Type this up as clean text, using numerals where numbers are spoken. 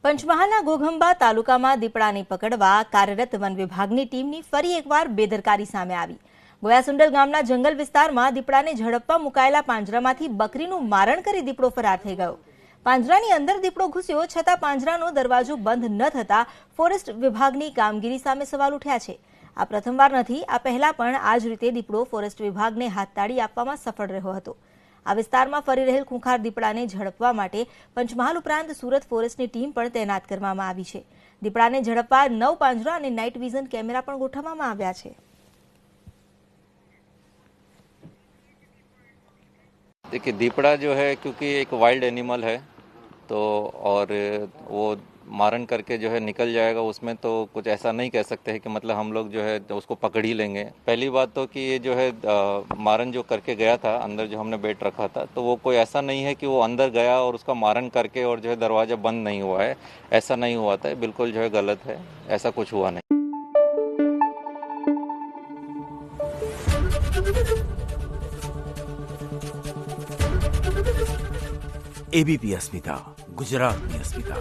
પંચમહાલના ઘોઘંબા તાલુકામાં દીપડાને પકડવા કાર્યરત વન વિભાગની ટીમની ફરી એકવાર બેદરકારી સામે આવી। ગોયાસુંડલ ગામના જંગલ વિસ્તારમાં દીપડાને ઝડપવા મુકાયેલા પાંજરામાંથી બકરીનું મારણ કરી દીપડો ફરાર થઈ ગયો। પાંજરાની અંદર દીપડો ઘૂસ્યો છતાં પાંજરાનો દરવાજો બંધ ન થતા ફોરેસ્ટ વિભાગની કામગીરી સામે સવાલ ઉઠ્યા છે। આ પ્રથમવાર નથી, આ પહેલા પણ આ જ રીતે દીપડો ફોરેસ્ટ વિભાગને હાથતાળી આપવામાં સફળ રહ્યો હતો। આ વિસ્તારમાં ફરી રહેલ ખૂંખાર દીપડાને ઝડપવા માટે પંચમહાલ ઉપરાંત સુરત ફોરેસ્ટની ટીમ પણ તૈનાત કરવામાં આવી છે। દીપડાને ઝડપવા 9 પાંજરા અને નાઇટ વિઝન કેમેરા પણ ગોઠવવામાં આવ્યા છે। देखिए, दीपड़ा जो है क्योंकि एक वाइल्ड एनिमल है तो और वो मारन करके जो है निकल जाएगा, उसमें तो कुछ ऐसा नहीं कह सकते हैं कि मतलब हम लोग जो है उसको पकड़ ही लेंगे। पहली बात तो कि ये जो है मारन जो करके गया था, अंदर जो हमने बेट रखा था, तो वो कोई ऐसा नहीं है कि वो अंदर गया और उसका मारन करके और जो है दरवाज़ा बंद नहीं हुआ है, ऐसा नहीं हुआ था। बिल्कुल जो है गलत है, ऐसा कुछ हुआ नहीं। एबीपी अस्मिता, गुजरातनी अस्मिता।